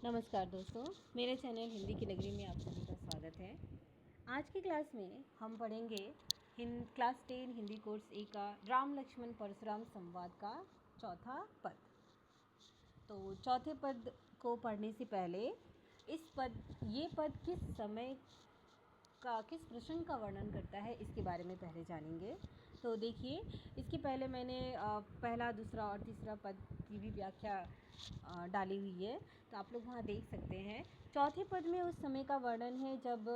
नमस्कार दोस्तों, मेरे चैनल हिंदी की नगरी में आप सभी का स्वागत है। आज की क्लास में हम पढ़ेंगे क्लास 10 हिंदी कोर्स ए का राम लक्ष्मण परशुराम संवाद का चौथा पद। तो चौथे पद को पढ़ने से पहले ये पद किस समय का किस प्रसंग का वर्णन करता है इसके बारे में पहले जानेंगे। तो देखिए, इसके पहले मैंने पहला, दूसरा और तीसरा पद की भी व्याख्या डाली हुई है, तो आप लोग वहाँ देख सकते हैं। चौथे पद में उस समय का वर्णन है जब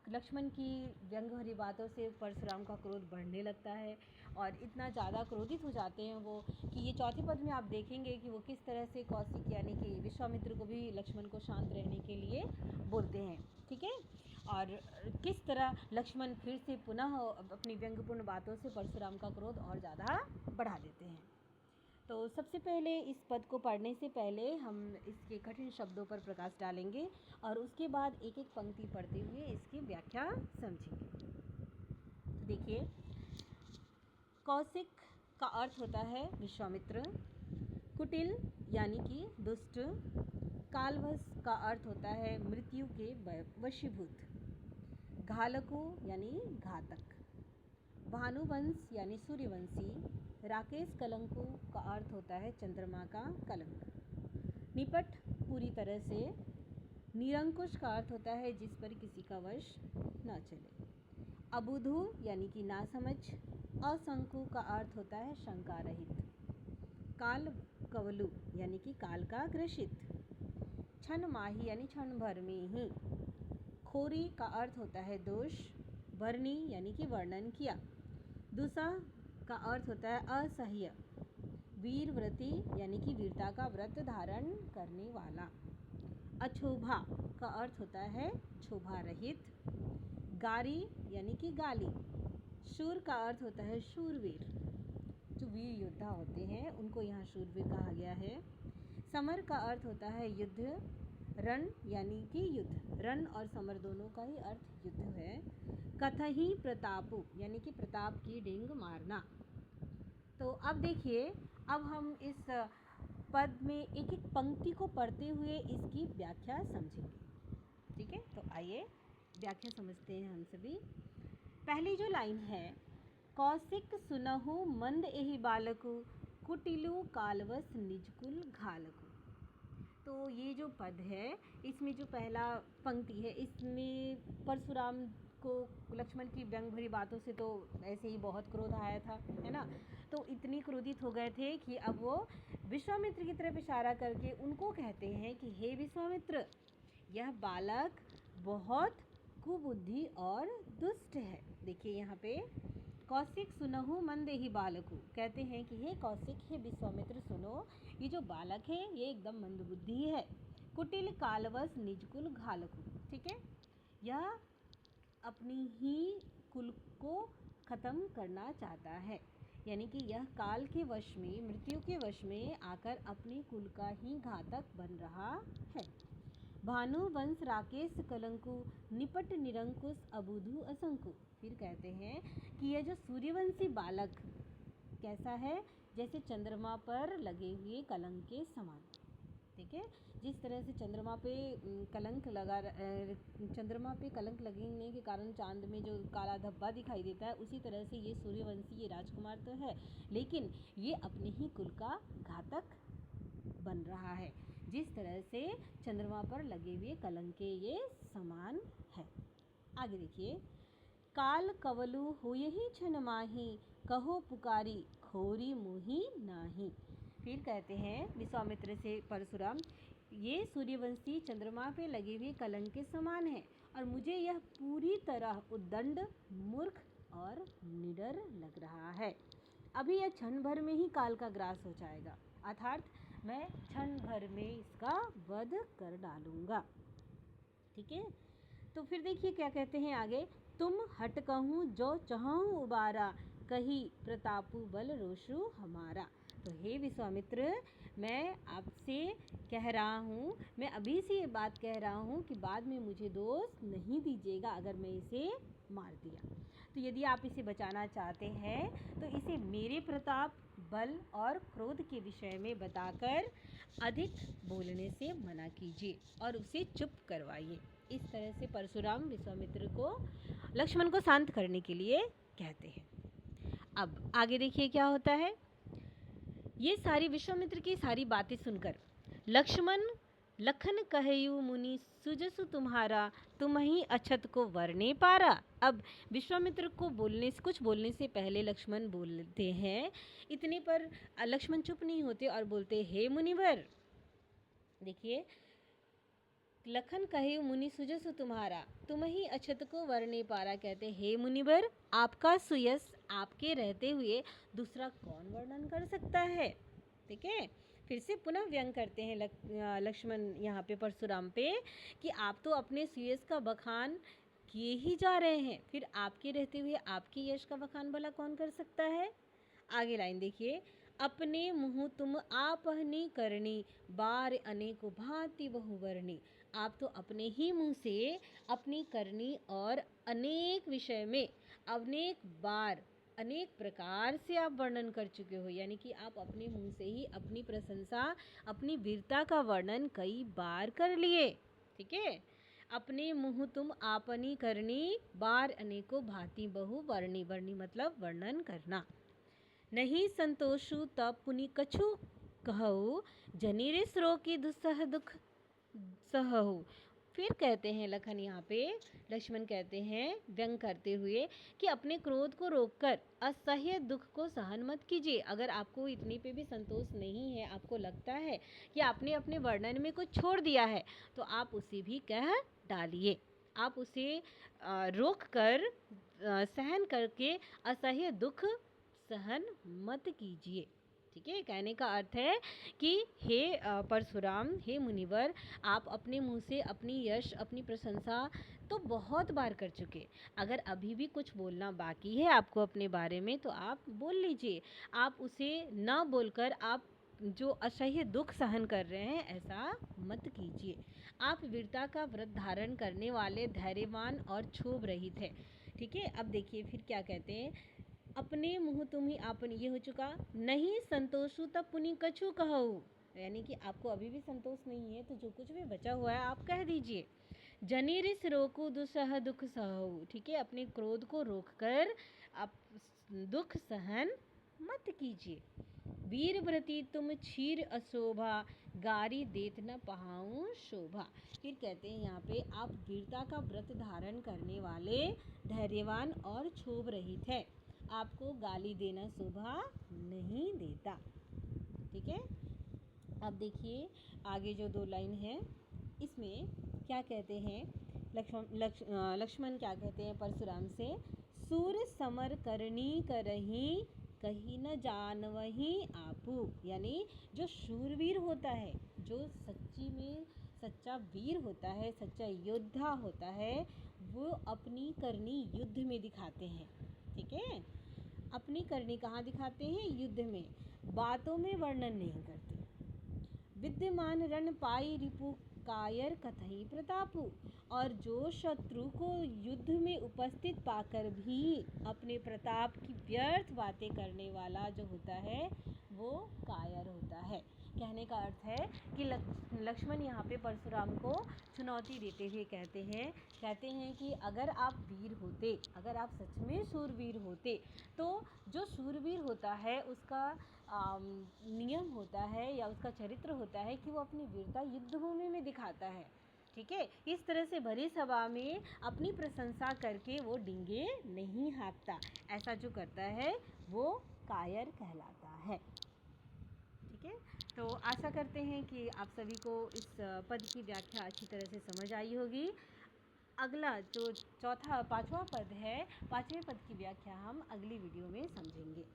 लक्ष्मण की व्यंग भरी बातों से परशुराम का क्रोध बढ़ने लगता है और इतना ज़्यादा क्रोधित हो जाते हैं वो कि ये चौथे पद में आप देखेंगे कि वो किस तरह से कौशिक यानी कि विश्वामित्र को भी लक्ष्मण को शांत रहने के लिए बोलते हैं, ठीक है। और किस तरह लक्ष्मण फिर से पुनः अपनी व्यंग्यपूर्ण बातों से परशुराम का क्रोध और ज़्यादा बढ़ा देते हैं। तो सबसे पहले इस पद को पढ़ने से पहले हम इसके कठिन शब्दों पर प्रकाश डालेंगे और उसके बाद एक एक पंक्ति पढ़ते हुए इसकी व्याख्या समझेंगे। तो देखिए, कौशिक का अर्थ होता है विश्वामित्र, कुटिल यानी कि दुष्ट, कालवश का अर्थ होता है मृत्यु के वशीभूत, घालकु यानी घातक, भानुवंश यानी सूर्यवंशी, राकेश कलंकु का अर्थ होता है चंद्रमा का कलंक, निपट पूरी तरह से, निरंकुश का अर्थ होता है जिस पर किसी का वश न चले, अबुधु यानी कि नासमझ, असंकु का अर्थ होता है शंका रहित, काल कवलु यानी कि काल का ग्रसित, क्षण माही यानी क्षण भर में ही, खोरी का अर्थ होता है दोष, वर्णी यानी कि वर्णन किया, दुसा का अर्थ होता है असह्य, वीर व्रती यानी कि वीरता का व्रत धारण करने वाला, अछोभा का अर्थ होता है क्षोभा रहित, गारी यानी कि गाली, शूर का अर्थ होता है शूरवीर, जो वीर योद्धा होते हैं उनको यहाँ शूरवीर कहा गया है, समर का अर्थ होता है युद्ध, रण यानी कि युद्ध, रण और समर दोनों का ही अर्थ युद्ध है, कथहि प्रतापु यानी कि प्रताप की डिंग मारना। तो अब देखिए, अब हम इस पद में एक एक पंक्ति को पढ़ते हुए इसकी व्याख्या समझेंगे, ठीक है। तो आइए व्याख्या समझते हैं हम सभी। पहली जो लाइन है, कौशिक सुनहु मंद एहि बालकु, कुटिलु कालवश निजकुल घालकु। तो ये जो पद है, इसमें जो पहला पंक्ति है, इसमें परशुराम को लक्ष्मण की व्यंग भरी बातों से तो ऐसे ही बहुत क्रोध आया था, है ना। तो इतनी क्रोधित हो गए थे कि अब वो विश्वामित्र की तरफ इशारा करके उनको कहते हैं कि हे विश्वामित्र, यह बालक बहुत कुबुद्धि और दुष्ट है। देखिए यहाँ पे, कौशिक सुनहु मंदेहि बालकु, कहते हैं कि हे कौशिक, हे विश्वामित्र सुनो, ये जो बालक है ये एकदम मंदबुद्धि है, कुटिल कालवश निजकुल घालकु, ठीक है, यह अपनी ही कुल को ख़त्म करना चाहता है, यानी कि यह काल के वश में, मृत्यु के वश में आकर अपने कुल का ही घातक बन रहा है। भानुवंश राकेश कलंकु, निपट निरंकुश अबुधु असंकु। फिर कहते हैं कि यह जो सूर्यवंशी बालक कैसा है, जैसे चंद्रमा पर लगे हुए कलंक के समान, ठीक है। जिस तरह से चंद्रमा पे कलंक लगने के कारण चांद में जो काला धब्बा दिखाई देता है, उसी तरह से ये सूर्यवंशी, ये राजकुमार तो है, लेकिन ये अपने ही कुल का घातक बन रहा है, जिस तरह से चंद्रमा पर लगे हुए कलंक के ये समान है। आगे देखिए, काल कवलु होयहि क्षण माही, कहो पुकारी खोरी मुहि नाही। फिर कहते हैं विश्वामित्र से परशुराम, ये सूर्यवंशी चंद्रमा पे लगे हुए कलंक के समान है और मुझे यह पूरी तरह उद्दंड, मूर्ख और निडर लग रहा है। अभी यह क्षण भर में ही काल का ग्रास हो जाएगा, अर्थात मैं क्षण भर में इसका वध कर डालूंगा, ठीक है। तो फिर देखिए क्या कहते हैं आगे, तुम हट कहूँ जो चहूँ उबारा, कही प्रतापु बल रोषु हमारा। तो हे विश्वामित्र, मैं आपसे कह रहा हूँ, मैं अभी से ये बात कह रहा हूँ कि बाद में मुझे दोष नहीं दीजिएगा अगर मैं इसे मार दिया। तो यदि आप इसे बचाना चाहते हैं तो इसे मेरे प्रताप, बल और क्रोध के विषय में बताकर अधिक बोलने से मना कीजिए और उसे चुप करवाइए। इस तरह से परशुराम विश्वामित्र को लक्ष्मण को शांत करने के लिए कहते हैं। अब आगे देखिए क्या होता है। ये सारी विश्वामित्र की सारी बातें सुनकर लखन कहयु मुनि सुजसु तुम्हारा, तुम ही अछत को वरने पारा। अब विश्वामित्र को कुछ बोलने से पहले लक्ष्मण बोलते हैं, इतने पर लक्ष्मण चुप नहीं होते और बोलते हे मुनिवर। देखिए, लखन कहे मुनि सुजसु तुम्हारा, तुम ही अछत को वरने पारा, कहते हे मुनिवर, आपका सुयस आपके रहते हुए दूसरा कौन वर्णन कर सकता है। ठीक है, फिर से पुनः व्यंग करते हैं लक्ष्मण यहाँ पे परशुराम पे कि आप तो अपने सुयस का बखान किए ही जा रहे हैं, फिर आपके रहते हुए आपके यश का बखान भला कौन कर सकता है। आगे लाइन देखिए, अपने मुँह तुम आपहनी करनी, बार अनेको भांति बहुवर्णी। आप तो अपने ही मुंह से अपनी करनी और अनेक विषय में अनेक बार अनेक प्रकार से आप वर्णन कर चुके हो, यानी कि आप अपने मुंह से ही अपनी प्रशंसा, अपनी वीरता का वर्णन कई बार कर लिए। ठीक है, अपने मुँह तुम आपनी करनी, बार अनेको भांति बहु वर्णी। वर्णी मतलब वर्णन करना। नहीं संतोषु तब पुनि कछु कहु, जनिरिस रोकी दुस्सह दुख सहु। फिर कहते हैं लखन यहाँ पे लक्ष्मण कहते हैं व्यंग करते हुए कि अपने क्रोध को रोककर असह्य दुख को सहन मत कीजिए। अगर आपको इतने पे भी संतोष नहीं है, आपको लगता है कि आपने अपने वर्णन में कुछ छोड़ दिया है, तो आप उसे भी कह डालिए। आप उसे रोक कर सहन करके असह्य दुख सहन मत कीजिए। ठीक है, कहने का अर्थ है कि हे परशुराम, हे मुनिवर, आप अपने मुंह से अपनी यश, अपनी प्रशंसा तो बहुत बार कर चुके। अगर अभी भी कुछ बोलना बाकी है आपको अपने बारे में, तो आप बोल लीजिए। आप उसे न बोलकर आप जो असह्य दुख सहन कर रहे हैं, ऐसा मत कीजिए। आप वीरता का व्रत धारण करने वाले, धैर्यवान और क्षोभ रहित है। ठीक है, अब देखिए फिर क्या कहते हैं, अपने मुँह तुम ही आपने, ये हो चुका। नहीं संतोषु तब पुनि कछु कहू, यानी कि आपको अभी भी संतोष नहीं है, तो जो कुछ भी बचा हुआ है आप कह दीजिए। जनिरिस रोकु दुसह दुख सहु। ठीक है, अपने क्रोध को रोककर आप दुख सहन मत कीजिए। वीर व्रती तुम क्षीर अशोभा, गारी देत न पहाऊं शोभा। फिर कहते हैं यहाँ पे आप वीरता का व्रत धारण करने वाले, धैर्यवान और क्षोभ रहित है, आपको गाली देना शोभा नहीं देता। ठीक है, अब देखिए आगे जो 2 लाइन है, इसमें क्या कहते हैं लक्ष्मण क्या कहते हैं परशुराम से, सूर समर करनी करही, कहीं न जानवही आपू। यानी जो शूरवीर होता है, जो सच्ची में सच्चा वीर होता है, सच्चा योद्धा होता है, वो अपनी करनी युद्ध में दिखाते हैं। ठीक है, अपनी करनी कहाँ दिखाते हैं, युद्ध में, बातों में वर्णन नहीं करते। विद्यमान रण पाई रिपु, कायर कथई प्रतापु। और जो शत्रु को युद्ध में उपस्थित पाकर भी अपने प्रताप की व्यर्थ बातें करने वाला जो होता है, वो कायर होता है। कहने का अर्थ है कि लक्ष्मण यहाँ पे परशुराम को चुनौती देते हुए कहते हैं कि अगर आप वीर होते, अगर आप सच में शूरवीर होते, तो जो शूरवीर होता है उसका नियम होता है या उसका चरित्र होता है कि वो अपनी वीरता युद्ध भूमि में दिखाता है। ठीक है, इस तरह से भरी सभा में अपनी प्रशंसा करके वो डिंगे नहीं हाँकता। ऐसा जो करता है वो कायर कहलाता है। ठीक है, तो आशा करते हैं कि आप सभी को इस पद की व्याख्या अच्छी तरह से समझ आई होगी। अगला जो 5वां पद है, 5वें पद की व्याख्या हम अगली वीडियो में समझेंगे।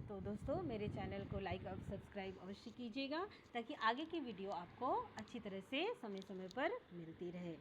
तो दोस्तों, मेरे चैनल को लाइक और सब्सक्राइब अवश्य कीजिएगा, ताकि आगे की वीडियो आपको अच्छी तरह से समय समय पर मिलती रहे।